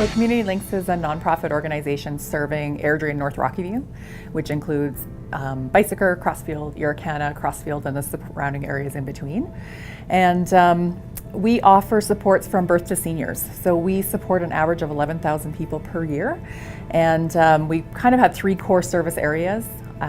So Community Links is a nonprofit organization serving Airdrie and North Rockyview, which includes Bicycle, Crossfield, Irricana, Crossfield, and the surrounding areas in between. And we offer supports from birth to seniors. So we support an average of 11,000 people per year. And we kind of have three core service areas.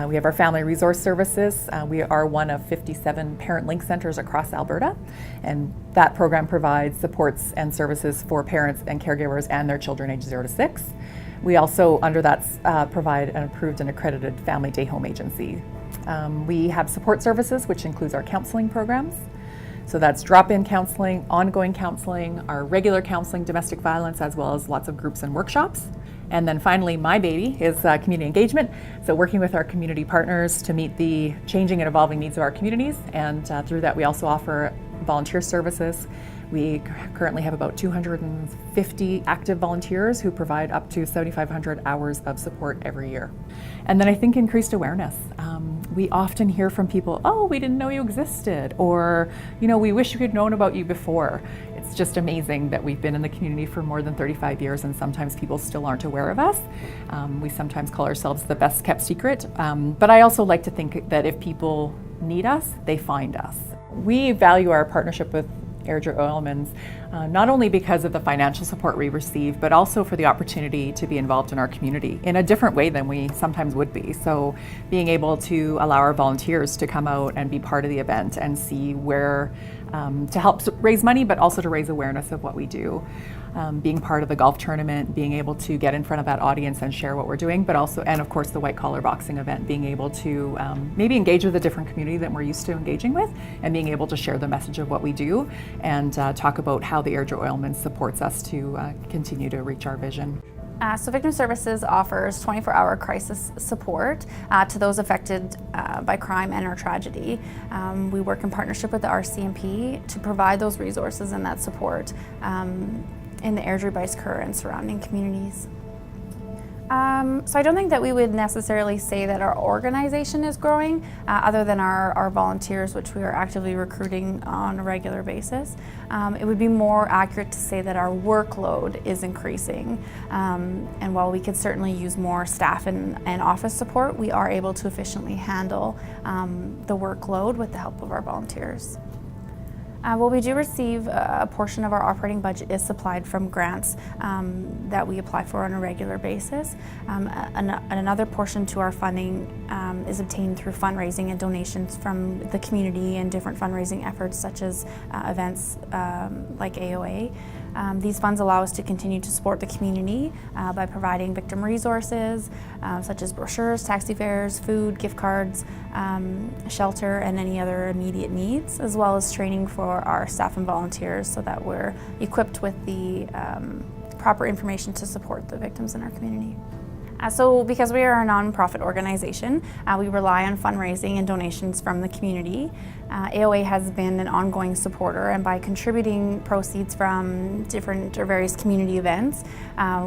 We have our family resource services. We are one of 57 parent link centers across Alberta, and that program provides supports and services for parents and caregivers and their children aged 0 to 6. We also, under that, provide an approved and accredited family day home agency. We have support services, which includes our counseling programs. So that's drop-in counseling, ongoing counseling, our regular counseling, domestic violence, as well as lots of groups and workshops. And then finally, my baby is community engagement. So working with our community partners to meet the changing and evolving needs of our communities. And through that, we also offer volunteer services. We currently have about 250 active volunteers who provide up to 7,500 hours of support every year. And then I think increased awareness. We often hear from people, oh, we didn't know you existed, or, you know, we wish we had known about you before. It's just amazing that we've been in the community for more than 35 years and sometimes people still aren't aware of us. We sometimes call ourselves the best kept secret, but I also like to think that if people need us, they find us. We value our partnership with Airdrie Oilmans, not only because of the financial support we receive, but also for the opportunity to be involved in our community in a different way than we sometimes would be. So being able to allow our volunteers to come out and be part of the event and see where to help raise money, but also to raise awareness of what we do. Being part of the golf tournament, being able to get in front of that audience and share what we're doing, but also, and of course, the white collar boxing event, being able to maybe engage with a different community than we're used to engaging with, and being able to share the message of what we do and talk about how the Airdrie Oilmans supports us to continue to reach our vision. So Victim Services offers 24-hour crisis support to those affected by crime and or tragedy. We work in partnership with the RCMP to provide those resources and that support in the Airdrie, Bicycle, and surrounding communities. So I don't think that we would necessarily say that our organization is growing, other than our volunteers, which we are actively recruiting on a regular basis. It would be more accurate to say that our workload is increasing. And while we could certainly use more staff and office support, we are able to efficiently handle the workload with the help of our volunteers. Well, we do receive a portion of our operating budget is supplied from grants that we apply for on a regular basis. Another portion to our funding is obtained through fundraising and donations from the community and different fundraising efforts such as events like AOA. These funds allow us to continue to support the community by providing victim resources such as brochures, taxi fares, food, gift cards, shelter, and any other immediate needs, as well as training for our staff and volunteers so that we're equipped with the proper information to support the victims in our community. So because we are a nonprofit organization, we rely on fundraising and donations from the community. AOA has been an ongoing supporter, and by contributing proceeds from different or various community events,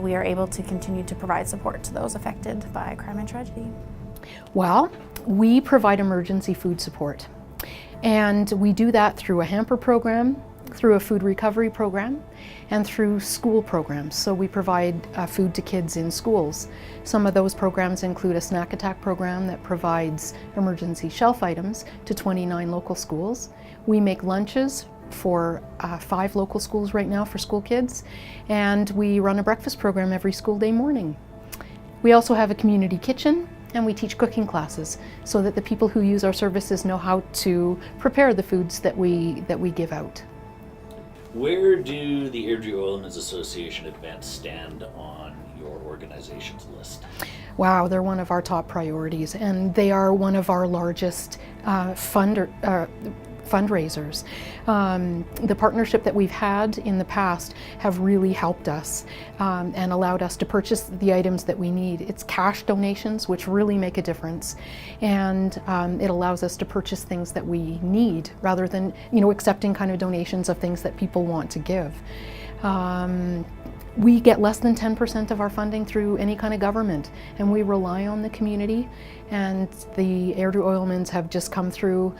we are able to continue to provide support to those affected by crime and tragedy. Well, we provide emergency food support, and we do that through a hamper program, through a food recovery program, and through school programs. So we provide food to kids in schools. Some of those programs include a snack attack program that provides emergency shelf items to 29 local schools. We make lunches for 5 local schools right now for school kids, and we run a breakfast program every school day morning. We also have a community kitchen, and we teach cooking classes so that the people who use our services know how to prepare the foods that we give out. Where do the Airdrie Oilmans Association events stand on your organization's list? Wow, they're one of our top priorities, and they are one of our largest fundraisers. The partnership that we've had in the past have really helped us and allowed us to purchase the items that we need. It's cash donations, which really make a difference, and it allows us to purchase things that we need rather than, accepting kind of donations of things that people want to give. We get less than 10% of our funding through any kind of government, and we rely on the community, and the Airdrie Oilmans have just come through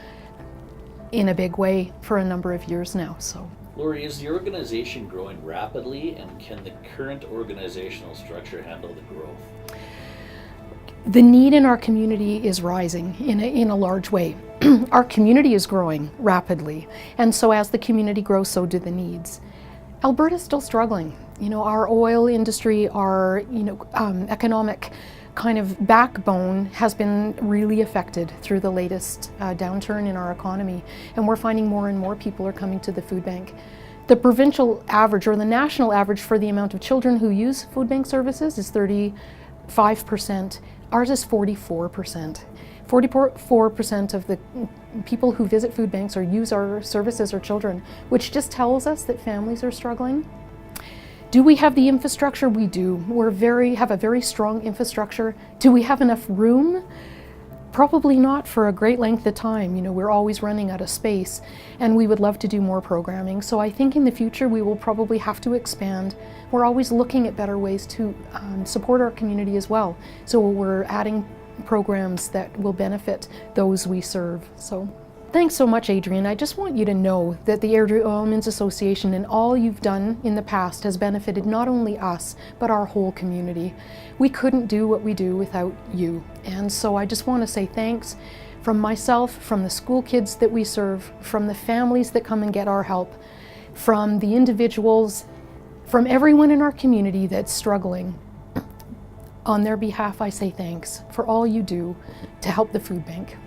in a big way for a number of years now. So Lori, is the organization growing rapidly, and can the current organizational structure handle the growth? The need in our community is rising in a large way. Our community is growing rapidly, and so as the community grows, so do the needs. Alberta's still struggling. You know, our oil industry, our economic kind of backbone has been really affected through the latest downturn in our economy, and we're finding more and more people are coming to the food bank. The provincial average or the national average for the amount of children who use food bank services is 35%. Ours is 44%. 44% of the people who visit food banks or use our services are children, which just tells us that families are struggling. Do we have the infrastructure? We do. Have a very strong infrastructure. Do we have enough room? Probably not for a great length of time. You know, we're always running out of space, and we would love to do more programming. So I think in the future we will probably have to expand. We're always looking at better ways to support our community as well. So we're adding programs that will benefit those we serve. So thanks so much, Adrian. I just want you to know that the Airdrie Oilmen's Association and all you've done in the past has benefited not only us, but our whole community. We couldn't do what we do without you. And so I just want to say thanks from myself, from the school kids that we serve, from the families that come and get our help, from the individuals, from everyone in our community that's struggling. On their behalf, I say thanks for all you do to help the food bank.